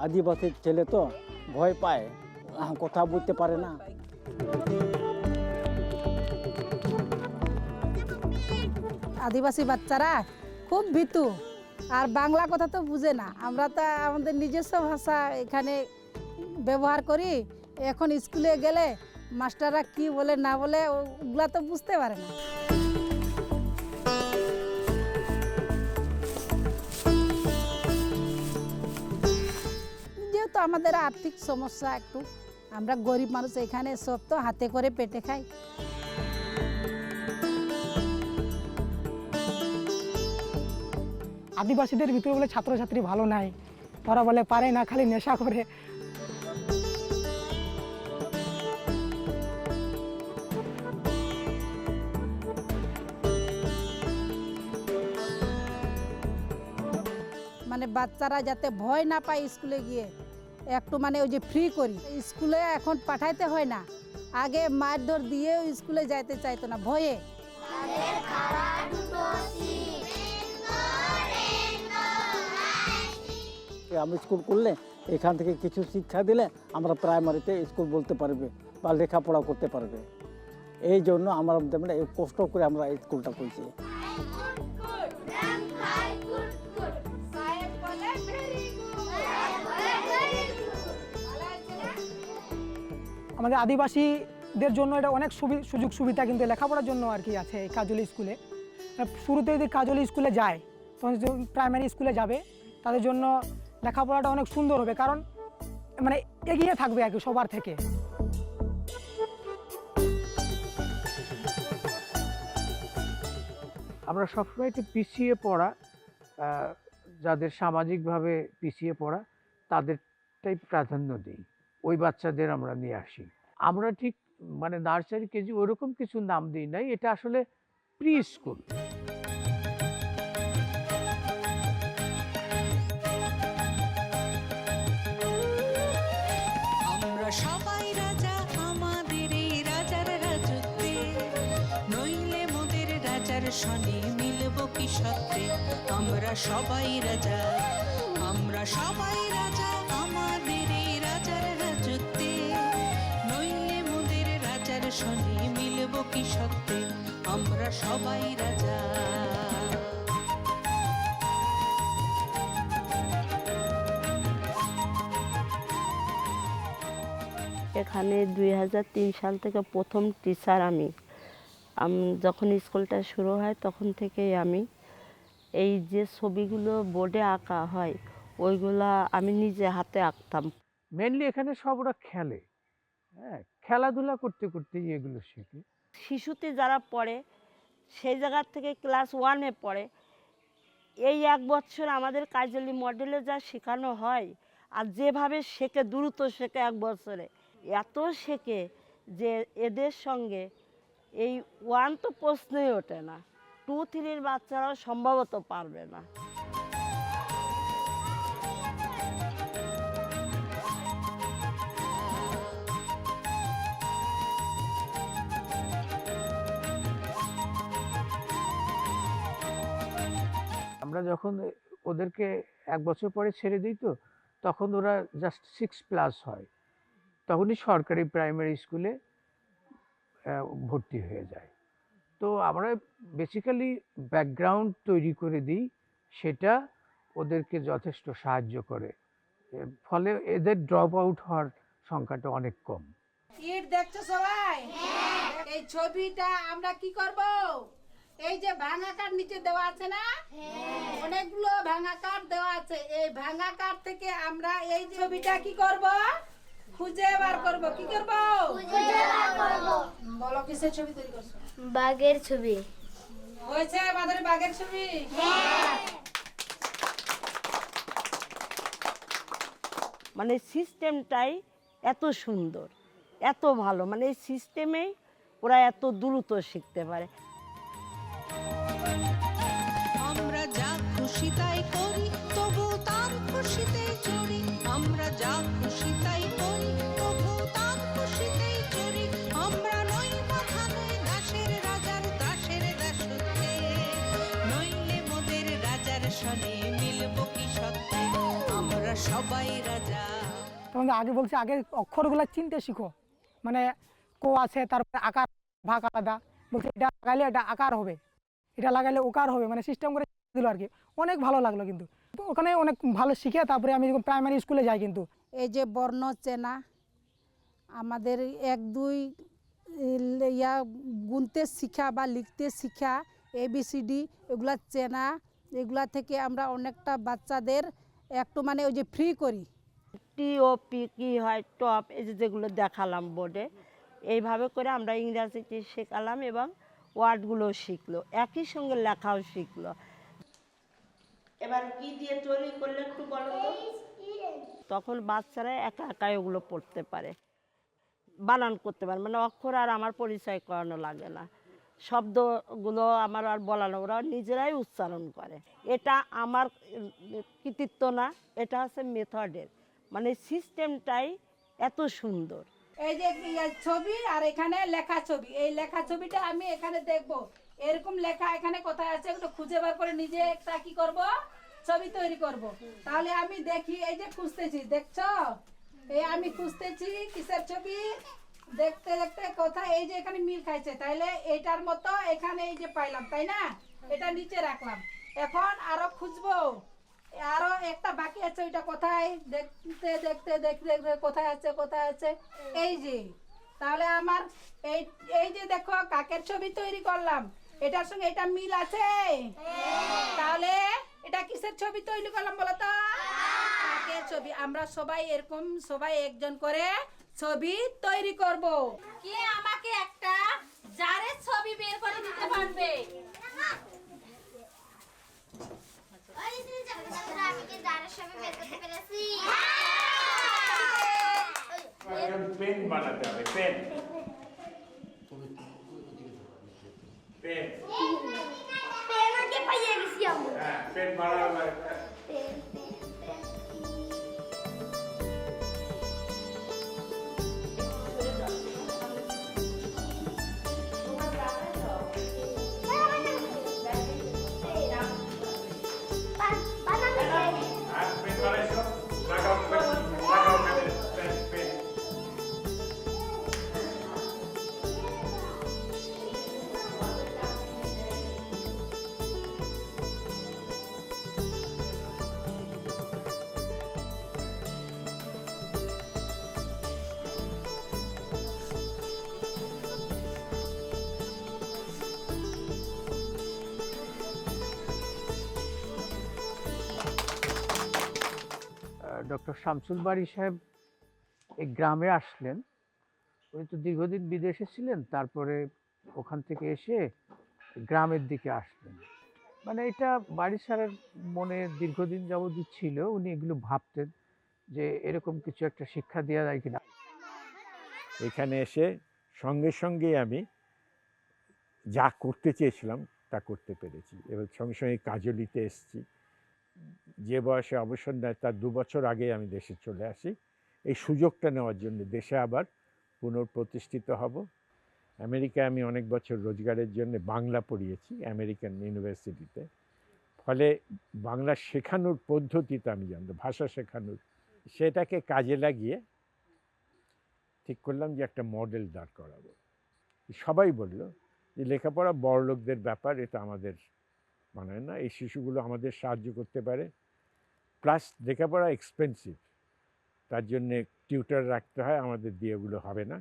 আদিবাসী ছেলে তো ভয় পায়, কথা বলতে পারে না। আদিবাসী বাচ্চারা খুব ভীতু, আর বাংলা কথা তো বুঝে না। আমরা তো আমাদের নিজস্ব ভাষা এখানে ব্যবহার করি। এখন স্কুলে গেলে মাস্টাররা কি বলে না বলে ওগুলা তো বুঝতে পারে না। যেহেতু আমাদের আর্থিক সমস্যা একটু, আমরা গরিব মানুষ, এখানে সব তো হাতে করে পেটে খাই। আদিবাসীদের ভিতরে বলে ছাত্রছাত্রী ভালো নাই, ওরা বলে পারে না, খালি নেশা করে। মানে বাচ্চারা যাতে ভয় না পায় স্কুলে গিয়ে, একটু মানে ওই যে ফ্রি করি। স্কুলে এখন পাঠাইতে হয় না, আগে মারধর দিয়েও স্কুলে যাইতে চাইতো না ভয়ে। আমি স্কুল করলে এখান থেকে কিছু শিক্ষা দিলে আমরা প্রাইমারিতে স্কুল বলতে পারবে বা লেখাপড়া করতে পারবে। এই জন্য আমরা মানে কষ্ট করে আমরা এই স্কুলটা করছি। আমাদের আদিবাসীদের জন্য এটা অনেক সুযোগ সুবিধা কিন্তু লেখাপড়ার জন্য আর কি আছে এই কাজলি স্কুলে। শুরুতে যদি কাজলি স্কুলে যায়, তখন প্রাইমারি স্কুলে যাবে, তাদের জন্য লেখাপড়াটা অনেক সুন্দর হবে, কারণ মানে এগিয়ে থাকবে আর কি সবার থেকে। আমরা সবসময় একটু পিছিয়ে পড়া, যাদের সামাজিকভাবে পিছিয়ে পড়া তাদেরটাই প্রাধান্য দিই, ওই বাচ্চাদের আমরা নিয়ে আসি। আমরা ঠিক মানে নার্সারি কেজি ওইরকম কিছু নাম দিই নাই, এটা আসলে প্রি স্কুল। আমরা সবাই রাজা আমাদের এই রাজার রাজত্বে, নইলে মোদের রাজার সনে মিলব কি সত্ত্বে। আমরা সবাই রাজা, আমরা সবাই রাজা আমাদের এই রাজার রাজত্বে, নইলে মোদের রাজার সনে মিলব কি সত্ত্বে। আমরা সবাই রাজা। এখানে 2003 সাল থেকে প্রথম টিচার আমি। যখন স্কুলটা শুরু হয় তখন থেকেই আমি এই যে ছবিগুলো বোর্ডে আঁকা হয় ওইগুলা আমি নিজে হাতে আঁকতাম। মেনলি এখানে সব ওরা খেলে, হ্যাঁ, খেলাধুলা করতে করতে এগুলো শেখে। শিশুতে যারা পড়ে সেই জায়গা থেকে ক্লাস 1-এ পড়ে, এই 1 বছর আমাদের কাজলি মডেলে যা শেখানো হয় আর যেভাবে শেখে, দ্রুত শেখে 1 বছরে, এত শেখে যে এদের সঙ্গে এই 1 তো প্রশ্নই ওঠে না, 2-3 বাচ্চারাও সম্ভবত পারবে না। আমরা যখন ওদেরকে 1 বছর পরে ছেড়ে দিই, তো তখন ওরা জাস্ট 6+ হয়, তখনই সরকারি প্রাইমারি স্কুলে ভর্তি হয়ে যায়। তো আমরা বেসিক্যালি ব্যাকগ্রাউন্ড তৈরি করে দিই, সেটা ওদেরকে যথেষ্ট সাহায্য করে, ফলে এদের ড্রপ আউট হওয়ার সংখ্যাটা অনেক কম। ইট দেখছো সবাই? এই ছবিটা আমরা কি করব? এই যে ভাঙা কাঠ নিচে দেওয়া আছে না, অনেকগুলো ভাঙা কাঠ দেওয়া আছে, এই ভাঙা কাঠ থেকে আমরা এই ছবিটা কি করব? খুঁজে বার করব। কি করব? খুঁজে বার করব। বলো কিসের ছবি তৈরি করছো? বাঘের ছবি। হয়েছে মাধুরী, বাঘের ছবি? হ্যাঁ। মানে সিস্টেমটাই এত সুন্দর, এত ভালো, মানে এই সিস্টেমেই ওরা এত দ্রুত শিখতে পারে। আমরা যা খুশি তাই করি, তবু তার খুশিতেই চড়ি। আমরা যা খুশি তাই করি, তবু তার খুশিতেই চড়ি। আমরা নই বাধা নই দাসের রাজার দাসের দাসত্বে। সবাই রাজা। তোমাকে আগে বলছি, আগে অক্ষরগুলো চিনতে শিখো, মানে কো আছে, তারপরে আকার ভাগ আলাদা, বলছে এটা লাগাইলে এটা আকার হবে, এটা লাগাইলে ওকার হবে, মানে সিস্টেম করে দিল আর কি। অনেক ভালো লাগলো কিন্তু, তো ওখানে অনেক ভালো শিখে তারপরে আমি যখন প্রাইমারি স্কুলে যাই কিন্তু এই যে বর্ণ চেনা, আমাদের 1 2 ইয়া গুনতে শিখা বা লিখতে শিখা, ABCD এগুলা চেনা, এগুলা থেকে আমরা অনেকটা বাচ্চাদের একটু মানে ওই যে ফ্রি করি। TOP কি হয়, টপ, এই যে যেগুলো দেখালাম বোর্ডে, এইভাবে করে আমরা ইংরাজিটি শেখালাম এবং ওয়ার্ডগুলো শিখলো, একই সঙ্গে লেখাও শিখলো। এবার কি দিয়ে তৈরি করলে একটু বলো তো। তখন বাচ্চারা একা একাই ওগুলো পড়তে পারে, বানান করতে পারে, মানে অক্ষর আর আমার পরিচয় করানো লাগে না, শব্দগুলো আমার আর বলানো, ওরা নিজেরাই উচ্চারণ করে। এটা আমার কৃতিত্ব না, এটা হচ্ছে মেথডের, মানে সিস্টেমটাই এত সুন্দর। এই যে ছবি আর এখানে লেখা ছবি, এই লেখা ছবিটা আমি এখানে দেখব, এরকম লেখা এখানে কোথায় আছে একটু খুঁজে বার করে নিজে একটা কি করব, ছবি তৈরি করব। তাহলে আমি দেখি, এই যে খুঁজতেছি, দেখছো, এই আমি খুঁজতেছি কিসের ছবি, দেখতে দেখতে কোথায়, এই যে এখানে মিল খাইছে, তাইলে এইটার মতো এখানে এই যে পাইলাম, তাই না, এটা নিচে রাখলাম। এখন আরো খুঁজবো, আরো একটা বাকি আছে, ওইটা কোথায়, দেখতে দেখতে দেখতে দেখতে কোথায় আছে, কোথায় আছে, এই যে। তাহলে আমার এই এই যে দেখো কাকের ছবি তৈরি করলাম, এটার সঙ্গে এটা মিল আছে, তাহলে এটা কিসের ছবি তৈরি করলাম বলো তো, কাকের ছবি। আমরা সবাই এরকম সবাই একজন করে ছবি তৈরি করব। কে আমাকে একটা জারের ছবি বের করে দিতে পারবে? আমি কি জারের ছবি বের করতে পেরেছি? পেন বানাতে হবে, পেন পেন পেনকে পাইয়ে গেছি আমি। হ্যাঁ, পেন বানানো ডক্টর শামসুল বারী সাহেব এই গ্রামে আসলেন। উনি তো দীর্ঘদিন বিদেশে ছিলেন, তারপরে ওখান থেকে এসে গ্রামের দিকে আসলেন। মানে এটা বাড়ি সারার মনে দীর্ঘদিন যাবৎ ছিল, উনি এগুলো ভাবতেন যে এরকম কিছু একটা শিক্ষা দেওয়া যায় কিনা। এখানে এসে সঙ্গে সঙ্গেই আমি যা করতে চেয়েছিলাম তা করতে পেরেছি। এবার সঙ্গে সঙ্গে কাজলিতে এসেছি, যে বয়সে অবসর নেয় তার 2 বছর আগে আমি দেশে চলে আসি এই সুযোগটা নেওয়ার জন্য, দেশে আবার পুনঃপ্রতিষ্ঠিত হব। আমেরিকায় আমি অনেক বছর রোজগারের জন্য বাংলা পড়িয়েছি আমেরিকান ইউনিভার্সিটিতে, ফলে বাংলা শেখানোর পদ্ধতিটা আমি জানতাম, ভাষা শেখানোর, সেটাকে কাজে লাগিয়ে ঠিক করলাম যে একটা মডেল দাঁড় করাবো। সবাই বলল যে লেখাপড়া বড়লোকদের ব্যাপার, এটা আমাদের মানায় না, এই শিশুগুলো আমাদের সাহায্য করতে পারে, প্লাস লেখাপড়া এক্সপেন্সিভ, তার জন্যে টিউটার রাখতে হয়, আমাদের দিয়ে ওগুলো হবে না,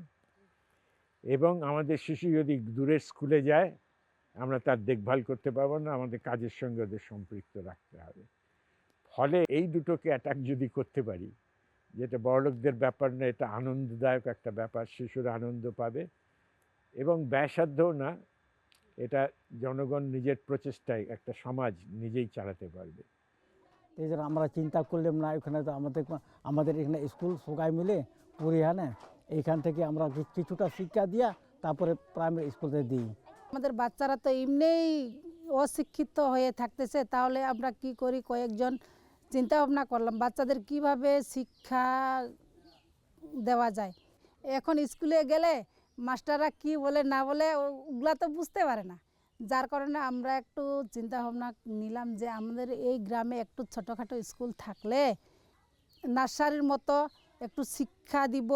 এবং আমাদের শিশু যদি দূরের স্কুলে যায় আমরা তার দেখভাল করতে পারবো না, আমাদের কাজের সঙ্গে ওদের সম্পৃক্ত রাখতে হবে। ফলে এই দুটোকে অ্যাটাক যদি করতে পারি, যেটা বড়লোকদের ব্যাপার না, এটা আনন্দদায়ক একটা ব্যাপার, শিশুরা আনন্দ পাবে এবং ব্যয়সাধ্যও না, এটা জনগণ নিজের প্রচেষ্টায় একটা সমাজ নিজেই চালাতে পারবে। এই জন্য আমরা চিন্তা করলাম না, ওখানে তো আমাদের এখানে স্কুল সবাই মিলে পরিহানে এইখান থেকে আমরা কিছুটা শিক্ষা দিয়া তারপরে প্রাইমারি স্কুলে দিই। আমাদের বাচ্চারা তো এমনিই অশিক্ষিত হয়ে থাকতেছে, তাহলে আমরা কি করি, কয়েকজন চিন্তা ভাবনা করলাম বাচ্চাদের কিভাবে শিক্ষা দেওয়া যায়। এখন স্কুলে গেলে মাস্টাররা কি বলে না বলে ওগুলা তো বুঝতে পারে না, যার কারণে আমরা একটু চিন্তা ভাবনা নিলাম যে আমাদের এই গ্রামে একটু ছোটোখাটো স্কুল থাকলে নার্সারির মতো একটু শিক্ষা দিব,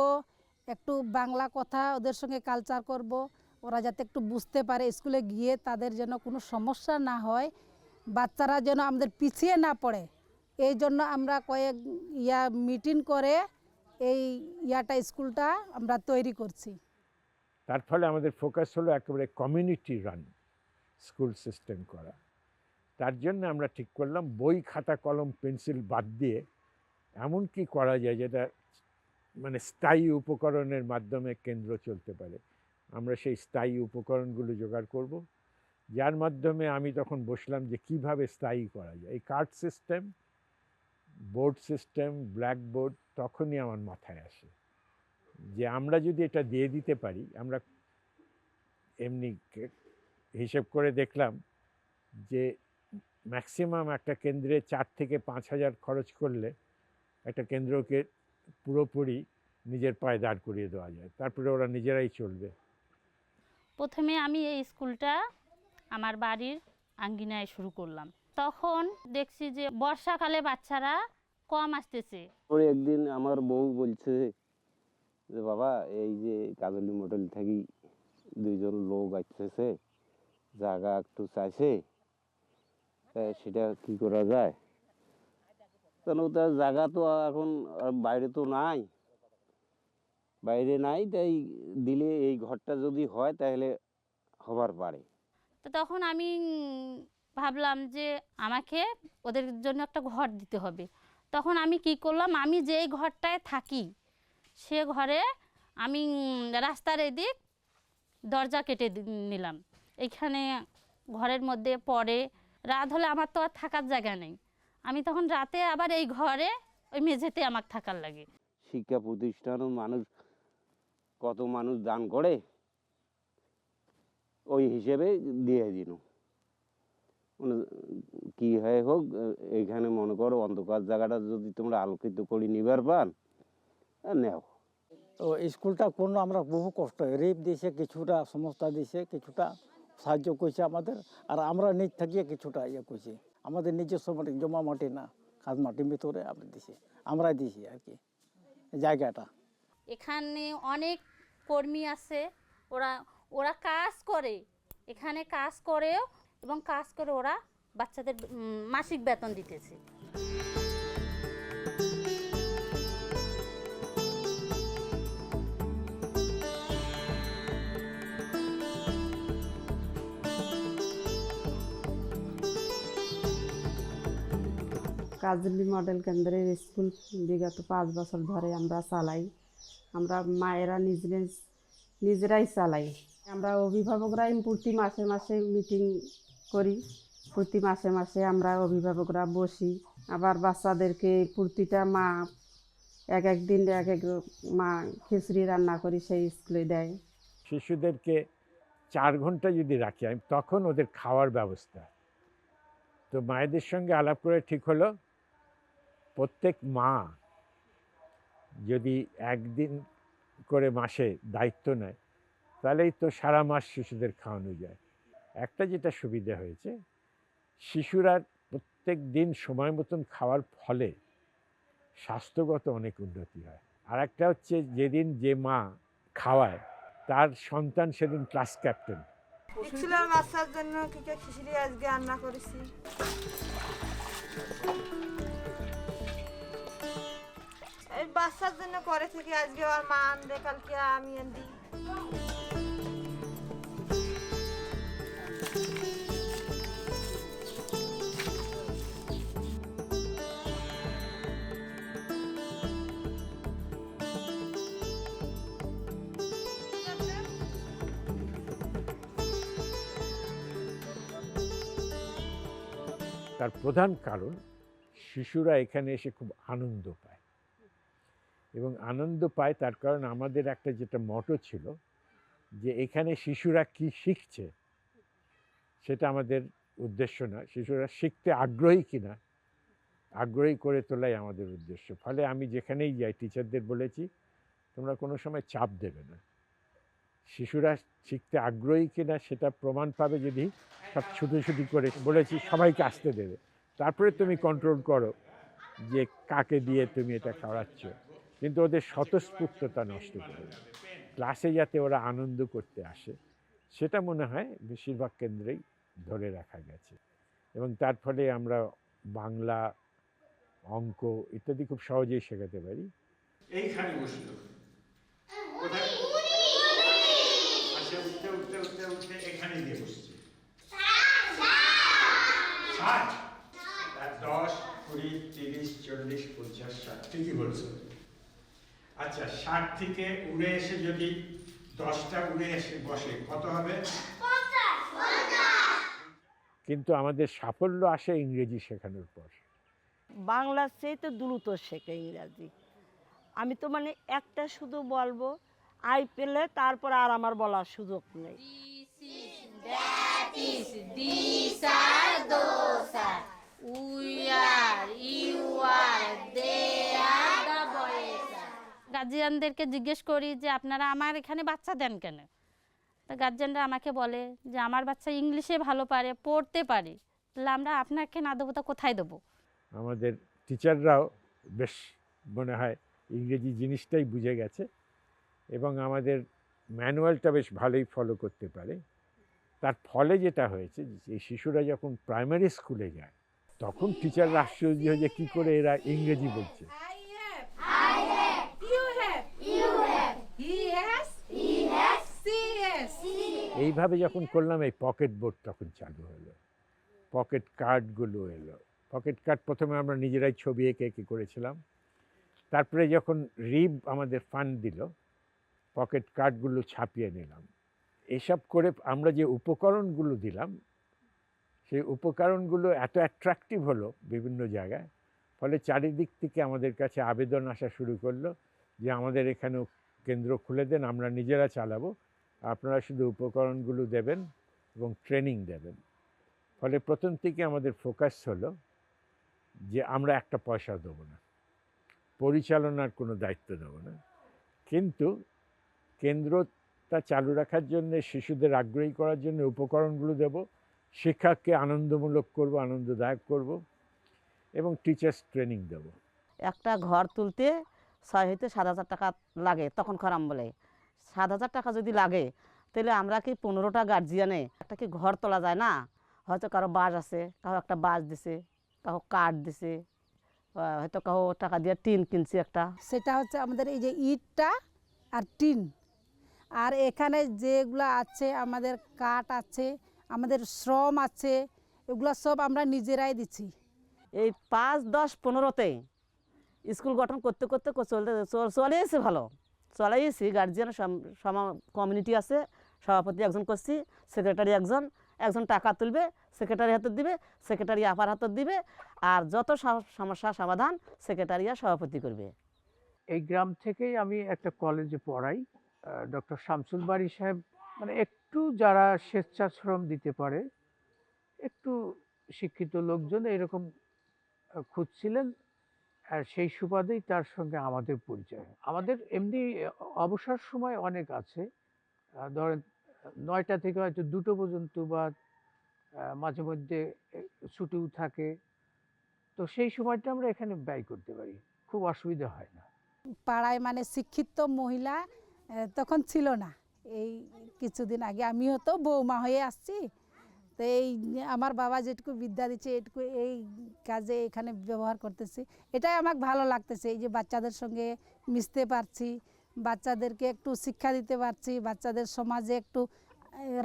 একটু বাংলা কথা ওদের সঙ্গে কালচার করব, ওরা যাতে একটু বুঝতে পারে, স্কুলে গিয়ে তাদের যেন কোনো সমস্যা না হয়, বাচ্চারা যেন আমাদের পিছিয়ে না পড়ে। এই জন্য আমরা কয়েক মিটিং করে এই স্কুলটা আমরা তৈরি করছি। তার ফলে আমাদের ফোকাস হলো একেবারে কমিউনিটি রান স্কুল সিস্টেম করা। তার জন্য আমরা ঠিক করলাম বই খাতা কলম পেন্সিল বাদ দিয়ে এমন কি করা যায় যেটা মানে স্থায়ী উপকরণের মাধ্যমে কেন্দ্র চলতে পারে। আমরা সেই স্থায়ী উপকরণগুলো জোগাড় করব, যার মাধ্যমে আমি তখন বসলাম যে কিভাবে স্থায়ী করা যায়। এই card system, board system, blackboard তখনই আমার মাথায় আসে যে আমরা যদি এটা দিয়ে দিতে পারি। আমরা এমনি হিসেব করে দেখলাম যে ম্যাক্সিমাম একটা কেন্দ্রে 4 থেকে 5 হাজার খরচ করলে একটা কেন্দ্রকে পুরোপুরি নিজের পায়ে দাঁড় করিয়ে দেওয়া যায়, তারপরে ওরা নিজেরাই চলবে। প্রথমে আমি এই স্কুলটা আমার বাড়ির আঙ্গিনায় শুরু করলাম। তখন দেখছি যে বর্ষাকালে বাচ্চারা কম আসতেছে। পরে একদিন আমার বউ বলছে যে বাবা, এই যে কাজলি মডেল থেকে 2 জন লোক আসতেছে, জায়গা একটু চাইছে, সেটা কি করা যায়? কেন তার জায়গা তো এখন বাইরে তো নাই, তাই দিলে এই ঘরটা যদি হয় তাহলে হবার পারে। তো তখন আমি ভাবলাম যে আমাকে ওদের জন্য একটা ঘর দিতে হবে। তখন আমি কি করলাম, আমি যেই ঘরটায় থাকি সে ঘরে আমি রাস্তার এদিক দরজা কেটে নিলাম। এইখানে ঘরের মধ্যে পরে রাত হলে আমার তো আর থাকার জায়গা নেই, আমি তখন রাতে আবার এই ঘরে ওই মেঝেতে আমার থাকার লাগে। শিক্ষা প্রতিষ্ঠানও মানুষ কত মানুষ দান করে, ওই হিসেবে দিয়ে দিন। মানে কি হয় হোক, এইখানে মনে করো অন্ধকার জায়গাটা যদি তোমরা আলোকিত করে নিবার পান, নেও। তো স্কুলটা কোনো আমরা বহু কষ্ট, রিপ দিয়েছে, কিছুটা সংস্থা দিয়েছে, কিছুটা সাহায্য করছে আমাদের, আর আমরা নিজ থাকিয়ে কিছুটা করছি। আমাদের নিজস্ব মাটি, জমা মাটি না, খাস মাটির ভিতরে আমরা দিছি, আমরাই দিছি আর কি জায়গাটা। এখানে অনেক কর্মী আছে, ওরা কাজ করে, এখানে কাজ করেও এবং কাজ করে ওরা বাচ্চাদের মাসিক বেতন দিতেছে। কাজলি মডেল কেন্দ্রের স্কুল বিগত 5 বছর ধরে আমরা চালাই। আমরা মায়েরা নিজেরাই চালাই। আমরা অভিভাবকরাই প্রতি মাসে মাসে মিটিং করি, প্রতি মাসে মাসে আমরা অভিভাবকরা বসি। আবার বাচ্চাদেরকে প্রতিটা মা এক এক দিন এক এক মা খিচুড়ি রান্না করি, সেই স্কুলে দেয়। শিশুদেরকে 4 ঘন্টা যদি রাখি আমি, তখন ওদের খাওয়ার ব্যবস্থা। তো মায়েদের সঙ্গে আলাপ করে ঠিক হলো প্রত্যেক মা যদি একদিন করে মাসে দায়িত্ব নেয়, তাহলেই তো সারা মাস শিশুদের খাওয়ানো যায়। একটা যেটা সুবিধা হয়েছে, শিশুরা প্রত্যেক দিন সময় মতন খাওয়ার ফলে স্বাস্থ্যগত অনেক উন্নতি হয়। আর একটা হচ্ছে যেদিন যে মা খাওয়ায় তার সন্তান সেদিন ক্লাস ক্যাপ্টেন। স্কুলের বাচ্চার জন্য খিচুড়ি আজকে রান্না করেছি। এই বাচ্চার জন্য করে থেকে আজকে আর মা আনবে, কালকে আমি আনবি। তার প্রধান কারণ শিশুরা এখানে এসে খুব আনন্দ পায়, এবং আনন্দ পায় তার কারণ আমাদের একটা যেটা মটো ছিল যে এখানে শিশুরা কি শিখছে সেটা আমাদের উদ্দেশ্য না, শিশুরা শিখতে আগ্রহী কিনা আগ্রহী করে তোলাই আমাদের উদ্দেশ্য। ফলে আমি যেখানেই যাই টিচারদের বলেছি, তোমরা কোনো সময় চাপ দেবে না, শিশুরা শিখতে আগ্রহী কিনা সেটা প্রমাণ পাবে যদি সব ছুটোছুটি করে বলেছি সবাইকে আসতে দেবে, তারপরে তুমি কন্ট্রোল করো যে কাকে দিয়ে তুমি এটা করাচ্ছ, কিন্তু ওদের স্বতঃস্ফূর্ততা নষ্ট করে দেয়। ক্লাসে যাতে ওরা আনন্দ করতে আসে সেটা মনে হয় বেশিরভাগ কেন্দ্রেই ধরে রাখা গেছে, এবং তার ফলে আমরা বাংলা, অঙ্ক ইত্যাদি খুব সহজেই শেখাতে পারি। এইখানে বসলো, কোথায়? আচ্ছা, উঠতে উঠতে উঠতে উঠতে এখানে গিয়ে বসছে। 60, 10, 20, 30, 40, 50, 60, ঠিকই বলছো। আচ্ছা, 60 থেকে উড়ে এসে যদি 10টা উড়ে এসে বসে কত হবে? কিন্তু আমাদের সাফল্য আসে ইংরেজি শেখানোর পর। বাংলার চেয়ে তো দ্রুত শেখে ইংরাজি। আমি তো মানে একটা শুধু বলবো আই পেলে তারপর আর আমার বলার সুযোগ নেই। গার্জিয়ানদেরকে জিজ্ঞেস করি যে আপনারা আমার এখানে বাচ্চা দেন কেন, তা গার্জিয়ানরা আমাকে বলে যে আমার বাচ্চা ইংলিশে ভালো পারে, পড়তে পারে, তাহলে আমরা আপনাকে না দেবো তা কোথায় দেবো। আমাদের টিচাররাও বেশ মনে হয় ইংরেজি জিনিসটাই বুঝে গেছে, এবং আমাদের ম্যানুয়ালটা বেশ ভালোই ফলো করতে পারে। তার ফলে যেটা হয়েছে, এই শিশুরা যখন প্রাইমারি স্কুলে যায় তখন টিচাররা আশ্চর্য হয় যে কী করে এরা ইংরেজি বলছে। এইভাবে যখন করলাম, এই পকেট বোর্ড তখন চালু হলো, পকেট কার্ডগুলো এলো। পকেট কার্ড প্রথমে আমরা নিজেরাই ছবি এঁকে এঁকে করেছিলাম, তারপরে যখন রিব আমাদের ফান্ড দিল, পকেট কার্ডগুলো ছাপিয়ে নিলাম। এসব করে আমরা যে উপকরণগুলো দিলাম, সেই উপকরণগুলো এত অ্যাট্রাকটিভ হলো বিভিন্ন জায়গায়, ফলে চারিদিক থেকে আমাদের কাছে আবেদন আসা শুরু করলো যে আমাদের এখানেও কেন্দ্র খুলে দেন, আমরা নিজেরা চালাবো, আপনারা শুধু উপকরণগুলো দেবেন এবং ট্রেনিং দেবেন। ফলে প্রথম থেকে আমাদের ফোকাস হলো যে আমরা একটা পয়সা দেবো না, পরিচালনার কোনো দায়িত্ব দেবো না, কিন্তু কেন্দ্রটা চালু রাখার জন্য, শিশুদের আগ্রহী করার জন্য উপকরণগুলো দেব, শিক্ষাকে আনন্দমূলক করব, আনন্দদায়ক করব, এবং টিচার্স ট্রেনিং দেব। একটা ঘর তুলতে 6 হইতে 7,000 টাকা লাগে, তখন খরাম বলে 7,000 টাকা যদি লাগে, তাহলে আমরা কি 15টা গার্জিয়ানে একটা কি ঘর তোলা যায় না? হয়তো কারো বাস আছে, কারো একটা বাস দিছে, কারো কাঠ দিছে, হয়তো কারো টাকা দিয়ে টিন কিনছি একটা। সেটা হচ্ছে আমাদের এই যে ইটটা আর টিন, আর এখানে যেগুলো আছে আমাদের কাঠ আছে, আমাদের শ্রম আছে, এগুলো সব আমরা নিজেরাই দিচ্ছি। এই 5, 10, 15তে স্কুল গঠন করতে করতে চলেইছে, ভালো চলেইছি। গার্জিয়ান কমিউনিটি আছে, সভাপতি একজন করছি, সেক্রেটারি একজন টাকা তুলবে, সেক্রেটারি হাতে দিবে, সেক্রেটারি আপার হাতে দিবে, আর যত সমস্যা সমাধান সেক্রেটারিয়া সভাপতি করবে। এই গ্রাম থেকেই আমি একটা কলেজে পড়াই। ডক্টর শামসুল বারী সাহেব মানে একটু যারা স্বেচ্ছাশ্রম দিতে পারে, একটু শিক্ষিত লোকজন এরকম খুঁজছিলেন, আর সেই সুবাদেই তার সঙ্গে আমাদের পরিচয়। আমাদের এমনি অবসর সময় অনেক আছে, ধরেন 9টা থেকে হয়তো 2টো পর্যন্ত, বা মাঝে মধ্যে ছুটিও থাকে, তো সেই সময়টা আমরা এখানে ব্যয় করতে পারি, খুব অসুবিধা হয় না। পাড়ায় মানে শিক্ষিত মহিলা তখন ছিল না। এই কিছুদিন আগে আমিও তো বৌমা হয়ে আসছি, তো এই আমার বাবা যেটুকু বিদ্যা দিচ্ছে এটুকু এই কাজে এখানে ব্যবহার করতেছি, এটাই আমাকে ভালো লাগতেছে। এই যে বাচ্চাদের সঙ্গে মিশতে পারছি, বাচ্চাদেরকে একটু শিক্ষা দিতে পারছি, বাচ্চাদের সমাজে একটু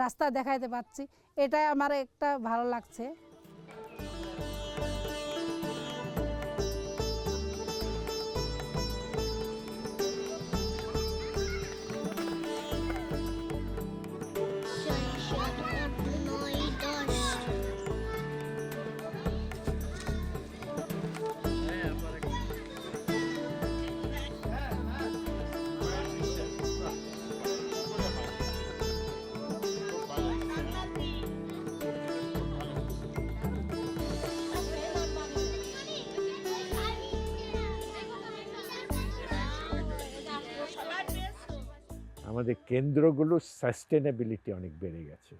রাস্তা দেখাইতে পারছি, এটাই আমার একটা ভালো লাগছে। আমাদের কেন্দ্রগুলো সাস্টেনেবিলিটি অনেক বেড়ে গেছে,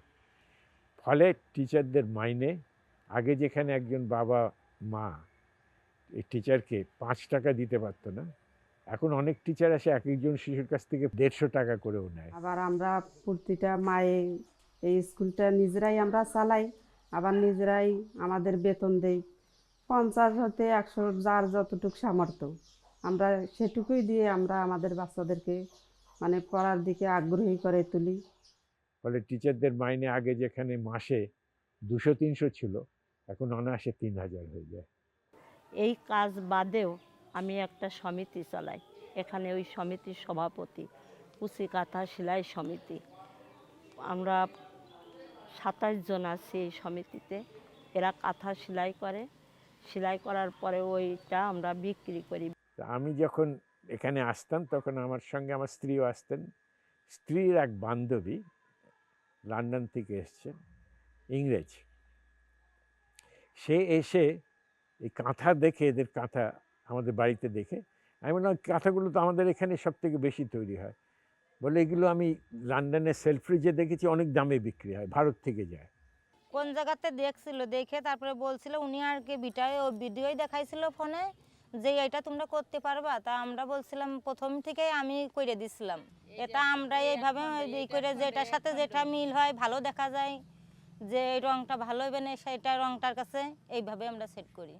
ফলে টিচারদের মাইনে, আগে যেখানে একজন বাবা মা এই টিচারকে 5 টাকা দিতে পারতো না, এখন অনেক টিচার আসে এক একজন শিশুর কাছ থেকে 150 টাকা করেও নেয়। আবার আমরা প্রতিটা মায়ে এই স্কুলটা নিজেরাই আমরা চালাই, আবার নিজেরাই আমাদের বেতন দেই 50 হতে 100 যার যতটুকু সামর্থ্য, আমরা সেটুকুই দিয়ে আমরা আমাদের বাচ্চাদেরকে মানে পড়ার দিকে আগ্রহী করে তুলি। ফলে টিচারদের মাইনে আগে যেখানে মাসে 200-300 ছিল, এখন অনায়াসে 3000 হয়ে যায়। এই কাজ বাদেও আমি একটা সমিতি চালাই, এখানে ওই সমিতির সভাপতি, কুচি কাঁথা সেলাই সমিতি। আমরা 27 জন আছি এই সমিতিতে। এরা কাঁথা সেলাই করে, সেলাই করার পরে ওইটা আমরা বিক্রি করি। আমি যখন এখানে আসতাম তখন আমার সঙ্গে আমার স্ত্রীও আসতেন। স্ত্রীর এক বান্ধবী লন্ডন থেকে এসছে, ইংরেজ। সে এসে এই কাঁথা দেখে, এদের কাঁথা আমাদের বাড়িতে দেখে, আমি বললাম কাঁথাগুলো তো আমাদের এখানে সব থেকে বেশি তৈরি হয়। বলে এগুলো আমি লন্ডনে সেলফ্রিজে দেখেছি, অনেক দামে বিক্রি হয়, ভারত থেকে যায়। কোন জায়গাতে দেখছিল, দেখে তারপরে বলছিল উনি আর কি ভিডিওই দেখাইছিল ফোনে যে এটা তোমরা করতে পারবা। তা আমরা বলছিলাম, প্রথম থেকে আমি করে দিছিলাম, এটা আমরা এইভাবে করে যেটার সাথে যেটা মিল হয়, ভালো দেখা যায়, যে এই রংটা ভালো হবে না সেটা রংটার কাছে এইভাবে আমরা সেট করি।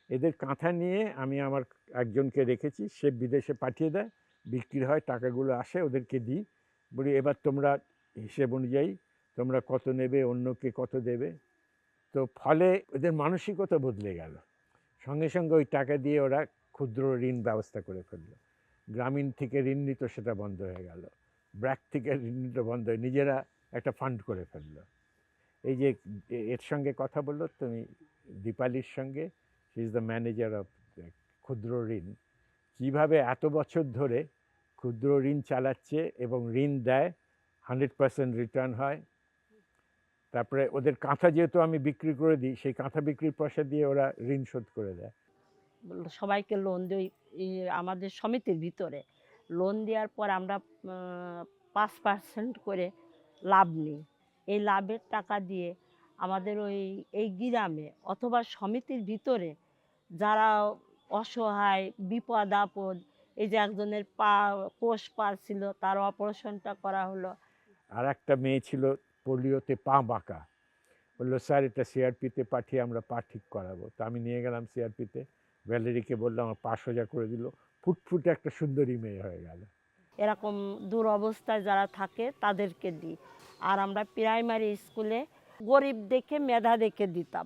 এদের কাঁথা নিয়ে আমি আমার একজনকে রেখেছি, সে বিদেশে পাঠিয়ে দেয়, বিক্রি হয়, টাকাগুলো আসে, ওদেরকে দিই, বলি এবার তোমরা হিসেব অনুযায়ী তোমরা কত নেবে, অন্যকে কত দেবে। তো ফলে ওদের মানসিকতা বদলে গেল। সঙ্গে সঙ্গে ওই টাকা দিয়ে ওরা ক্ষুদ্র ঋণ ব্যবস্থা করে ফেললো। গ্রামীণ থেকে ঋণ নিত, সেটা বন্ধ হয়ে গেল। ব্র্যাক থেকে ঋণ নিত, বন্ধ হয়ে নিজেরা একটা ফান্ড করে ফেললো। এই যে এর সঙ্গে কথা বললো তুমি, দীপালির সঙ্গে, she is the manager of ক্ষুদ্র ঋণ, কীভাবে এত বছর ধরে ক্ষুদ্র ঋণ চালাচ্ছে এবং ঋণ দেয়, 100% রিটার্ন হয়। তারপরে ওদের কাঁথা যেহেতু আমি বিক্রি করে দিই, সেই কাঁথা বিক্রির পয়সা দিয়ে ওরা ঋণ শোধ করে দেয়। সবাইকে লোন দিই আমাদের সমিতির ভিতরে। লোন দেওয়ার পর আমরা 5% করে লাভ নিই। এই লাভের টাকা দিয়ে আমাদের এই গ্রামে অথবা সমিতির ভিতরে যারা অসহায়, বিপদ আপদ, এই যে একজনের কোষ পাড়ছিল, তার অপারেশনটা করা হলো। আর একটা মেয়ে ছিল পোলিওতে পা বাঁকা, বললো স্যার এটা সিআরপিতে পাঠিয়ে আমরা পা ঠিক করাবো। তো আমি নিয়ে গেলাম সিআরপিতে, ভ্যালেরিকে বললাম আমার পা সোজা করে দিল, ফুটফুটে একটা সুন্দরী মেয়ে হয়ে গেল। এরকম দুরবস্থায় যারা থাকে তাদেরকে দিই। আর আমরা প্রাইমারি স্কুলে গরিব দেখে মেধা দেখে দিতাম।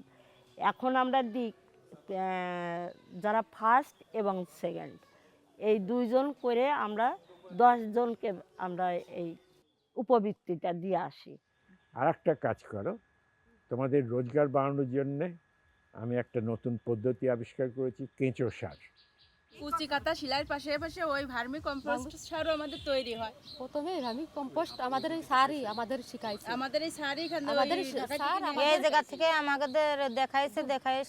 এখন আমরা দিই যারা ফার্স্ট এবং সেকেন্ড, এই 2 জন করে আমরা 10 জনকে আমরা এই উপবৃত্তিটা দিয়ে আসি। আর একটা কাজ করো, তোমাদের রোজগার বাড়ানোর জন্যে আমি একটা নতুন পদ্ধতি আবিষ্কার করেছি, কেঁচো সার। কুচি কাঁথা সেলাইয়ের পাশে ওই ভার্মি কম্পোস্ট সারও আমাদের তৈরি হয়। প্রথমে ভার্মি কম্পোস্ট আমাদের এই সারই আমাদের শিখাইছে, আমাদের এই সারই আমাদের স্যার এই জায়গা থেকে আমাদের দেখায়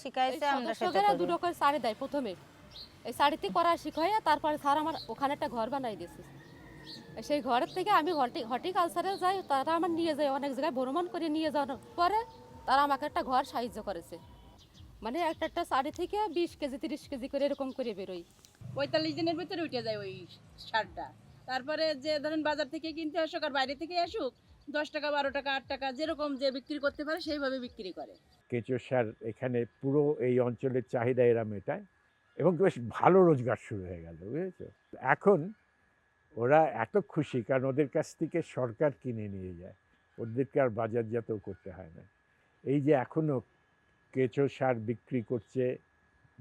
শিখাইছে। আমরা সেটা করি। 2 রকমের শাড়ি দেয় প্রথমে, এই শাড়িতে করা শিখাইয়া তারপরে স্যার আমার ওখানে একটা ঘর বানাই দিয়েছে। সেই ঘরের থেকে আমি হর্টিকালচারে যাই, তারা আমার নিয়ে যায় অনেক জায়গায় ভ্রমণ করে নিয়ে যাওয়ার পরে তারা আমাকে একটা ঘর সাহায্য করেছে। মানে একটা শাড়ি থেকে 20 কেজি 30 কেজি করে এরকম করে বেরোই। 45 দিনের ভিতরে উঠে যায় ওই সারটা। তারপরে যে ধরেন বাজার থেকে কিনতে আসুক আর বাইরে থেকে আসুক, 10 টাকা 12 টাকা 8 টাকা যেরকম যে বিক্রি করতে পারে সেইভাবে বিক্রি করে। কেঁচো সার এখানে পুরো এই অঞ্চলের চাহিদা এরা মেটায় এবং বেশ ভালো রোজগার শুরু হয়ে গেল, বুঝেছো। এখন ওরা এত খুশি, কারণ ওদের কাছ থেকে সরকার কিনে নিয়ে যায়, ওদেরকে আর বাজারজাতও করতে হয় না। এই যে এখনও কেঁচো সার বিক্রি করছে,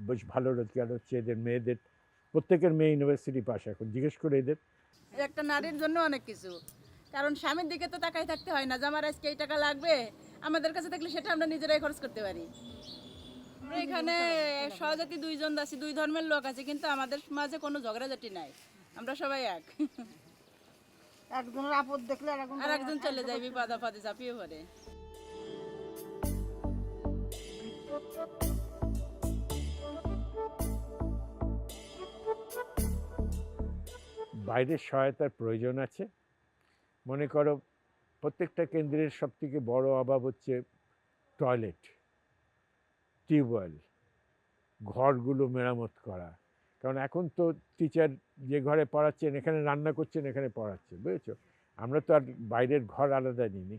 বেশ ভালো রোজগার হচ্ছে এদের মেয়েদের। প্রত্যেকের মেয়ে ইউনিভার্সিটি পাস, এখন জিজ্ঞেস করে এদের। একটা নারীর জন্য অনেক কিছু, কারণ স্বামীর দিকে তো তাকাই থাকতে হয় না যে আমার আজকে এই টাকা লাগবে, আমাদের কাছে থাকলে সেটা আমরা নিজেরাই খরচ করতে পারি। আমরা এখানে সহজাতি 2 জন আছি, 2 ধর্মের লোক আছে, কিন্তু আমাদের মাঝে কোনো ঝগড়াঝাটি নাই, আমরা সবাই এক। একজনের আপদ দেখলে আর একজন চলে যায় বিপদ আপদে ঝাঁপিয়ে পড়ে। বাইরের সহায়তার প্রয়োজন আছে। মনে করো প্রত্যেকটা কেন্দ্রের সবথেকে বড় অভাব হচ্ছে টয়লেট, টিউবওয়েল, ঘরগুলো মেরামত করা। কারণ এখন তো টিচার যে ঘরে পড়াচ্ছেন এখানে রান্না করছেন, এখানে পড়াচ্ছেন, বুঝেছো? আমরা তো আর বাইরের ঘর আলাদা নিইনি।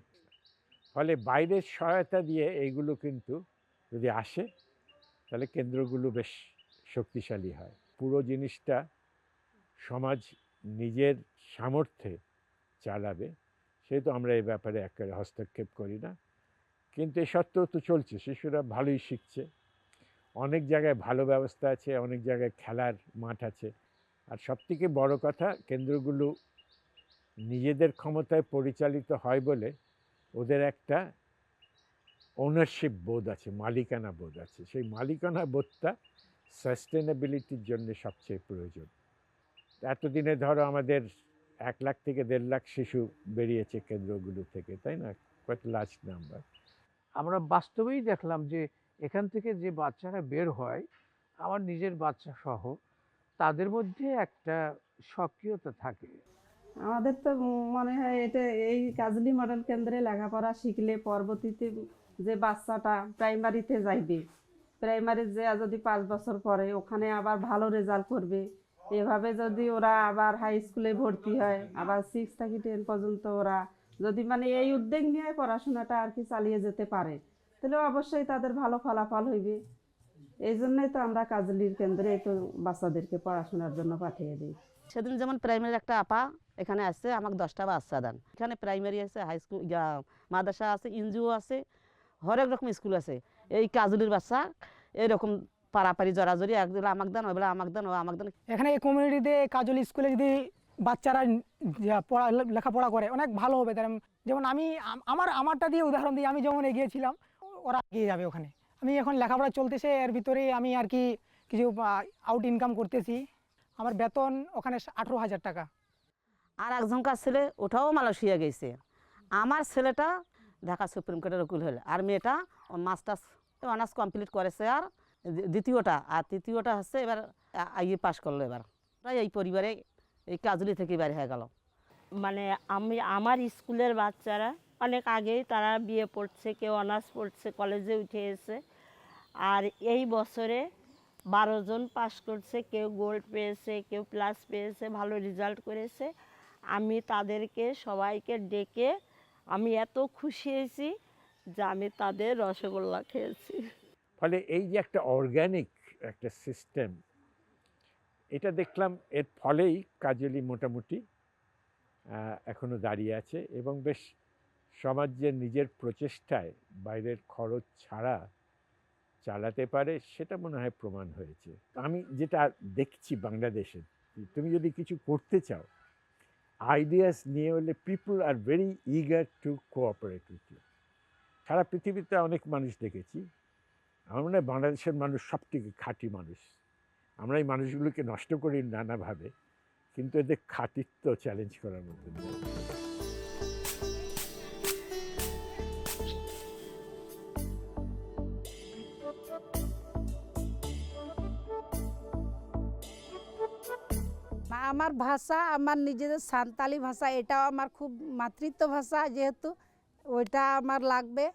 ফলে বাইরের সহায়তা দিয়ে এইগুলো কিন্তু যদি আসে তাহলে কেন্দ্রগুলো বেশ শক্তিশালী হয়। পুরো জিনিসটা সমাজ নিজের সামর্থ্যে চালাবে, সেহেতু আমরা এই ব্যাপারে একেবারে হস্তক্ষেপ করি না। কিন্তু এ সত্ত্বেও তো চলছে, শিশুরা ভালোই শিখছে, অনেক জায়গায় ভালো ব্যবস্থা আছে, অনেক জায়গায় খেলার মাঠ আছে। আর সবথেকে বড় কথা, কেন্দ্রগুলো নিজেদের ক্ষমতায় পরিচালিত হয় বলে ওদের একটা ওনারশিপ বোধ আছে, মালিকানা বোধ আছে। সেই মালিকানা বোধটা সাস্টেনেবিলিটির জন্য সবচেয়ে প্রয়োজন। এতদিনে ধরো আমাদের 1 লাখ থেকে 1.5 লাখ শিশু বেরিয়েছে কেন্দ্রগুলো থেকে, তাই না? কত লার্জ নাম্বার। আমরা বাস্তবেই দেখলাম যে এখান থেকে যে বাচ্চারা বের হয়, আমার নিজের বাচ্চা সহ, তাদের মধ্যে একটা সক্রিয়তা থাকে। আমাদের তো মনে হয় এটা এই কাজলি মডেল কেন্দ্রে লেখাপড়া শিখলে পরবর্তীতে যে বাচ্চাটা প্রাইমারিতে যাইবে, প্রাইমারি যে যদি 5 বছর পরে ওখানে আবার ভালো রেজাল্ট করবে, এভাবে যদি ওরা আবার হাই স্কুলে ভর্তি হয়, আবার 6 থেকে 10 পর্যন্ত ওরা যদি মানে এই উদ্যোগ নিয়ে পড়াশোনাটা আর কি চালিয়ে যেতে পারে, তাহলে অবশ্যই তাদের ভালো ফলাফল হইবে। এই জন্যই তো আমরা কাজলির কেন্দ্রে একটু বাচ্চাদেরকে পড়াশোনার জন্য পাঠিয়ে দিই। সেদিন যেমন প্রাইমারির একটা আপা এখানে আসছে, আমাকে 10টা বাচ্চা দেন। এখানে প্রাইমারি আছে, হাই স্কুল, মাদ্রাসা আছে, এনজিও আছে, হরেক রকম স্কুল আছে। এই কাজলির বাচ্চা এরকম পারাপারি জড়াজড়ি, একজন আমাকে দেন, ওইবেলা আমাকে দেন, ও আমাকে দেন। এখানে এই কমিউনিটিতে কাজলি স্কুলে যদি বাচ্চারা লেখাপড়া করে অনেক ভালো হবে। যেমন আমি আমারটা দিয়ে উদাহরণ দিই, আমি যেমন এগিয়েছিলাম ওরা এগিয়ে যাবে ওখানে। আমি এখন লেখাপড়া চলতেছে, এর ভিতরে আমি আর কি কিছু আউট ইনকাম করতেছি। আমার বেতন ওখানে 18,000 টাকা। আর একজনকার ছেলে ওটাও মালয়েশিয়া গেছে। আমার ছেলেটা ঢাকা সুপ্রিম কোর্টের উকিল হলে, আর মেয়েটা মাস্টার্স অনার্স কমপ্লিট করেছে, আর দ্বিতীয়টা আর তৃতীয়টা হচ্ছে এবার আইএ পাশ করলো। এবার এই পরিবারে এই কাজলি থেকে বের হয়ে গেল। মানে আমার স্কুলের বাচ্চারা অনেক আগেই তারা বিয়ে পড়ছে, কেউ অনার্স পড়ছে, কলেজে উঠে এসে। আর এই বছরে 12 জন পাশ করছে, কেউ গোল্ড পেয়েছে, কেউ প্লাস পেয়েছে, ভালো রেজাল্ট করেছে। আমি তাদেরকে সবাইকে ডেকে আমি এত খুশি হয়েছি যে আমি তাদের রসগোল্লা খেয়েছি। ফলে এই যে একটা অর্গ্যানিক একটা সিস্টেম, এটা দেখলাম, এর ফলেই কাজলি মোটামুটি এখনও দাঁড়িয়ে আছে এবং বেশ সমাজের নিজের প্রচেষ্টায় বাইরের খরচ ছাড়া চালাতে পারে, সেটা মনে হয় প্রমাণ হয়েছে। আমি যেটা দেখছি বাংলাদেশে, তুমি যদি কিছু করতে চাও, আইডিয়াস নিয়ে হলে people are very eager to cooperate with you. সারা পৃথিবীতে অনেক মানুষ দেখেছি, আমার মনে হয় বাংলাদেশের মানুষ সবথেকে খাঁটি মানুষ। আমরা এই মানুষগুলোকে নষ্ট করি নানাভাবে, কিন্তু এদের খাঁটিত্ব চ্যালেঞ্জ করার মতো নেই। আমার ভাষা, আমার নিজেদের সান্তালি ভাষা, এটাও আমার খুব মাতৃত্ব ভাষা, যেহেতু ওইটা আমার লাগবে।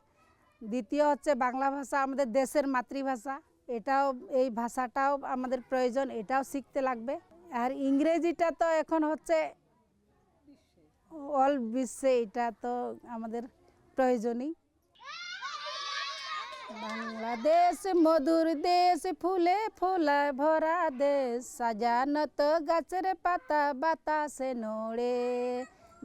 দ্বিতীয় হচ্ছে বাংলা ভাষা, আমাদের দেশের মাতৃভাষা, এটাও, এই ভাষাটাও আমাদের প্রয়োজন, এটাও শিখতে লাগবে। আর ইংরেজিটা তো এখন হচ্ছে অল বিশ্বে, এটা তো আমাদের প্রয়োজনই। বাংলাদেশ মধুর দেশ, ফুলে ফুলে ভরা দেশ, সাজানত গাছের পাতা বাতাসে নড়ে।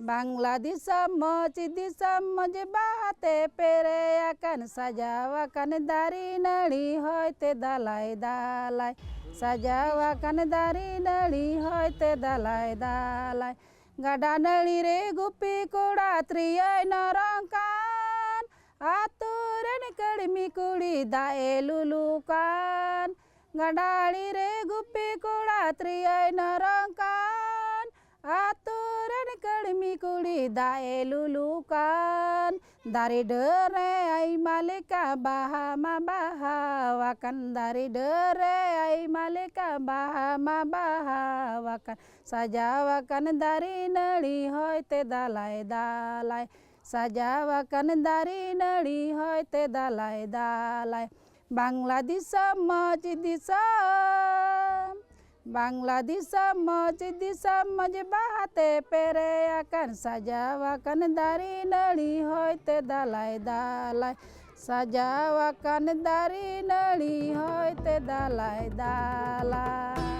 বাংলা দিশম মজ বাতে পেরে আকান, সাজাওয়া কান দারি নাড়ি হইতে দালাই দালাই, সাজাওয়া কান দারি নাড়ি হইতে দালাই দালাই। গাডা নাড়ি রে গুপি কোড়া ত্রিয় নরকান, আতুরেন কড়মি কুড়ি দায়ে লুলুকান। গাডাড়ি রে গুপি কোড়া ত্রিয় নরকান, আতুরেন কড়মি কুড়ি দায়ে লুলুকান। দারি ডরে আই মালিকা বাহা মা বাহাওয়াকান, দারি ডরে আই মালিকা বাহা মা বাহাওয়াকান, সাজাওয়াকান দারি নাড়ি হইতে দালাই দালাই, সাজাওয়াকান দারি নাড়ি হইতে Dalai Dalai. Bangladesh maj disam Bangladesh maj disam maj bahate pere akan sajawakan dari nali hoite dalai dalai sajawakan dari nali hoite dalai dalai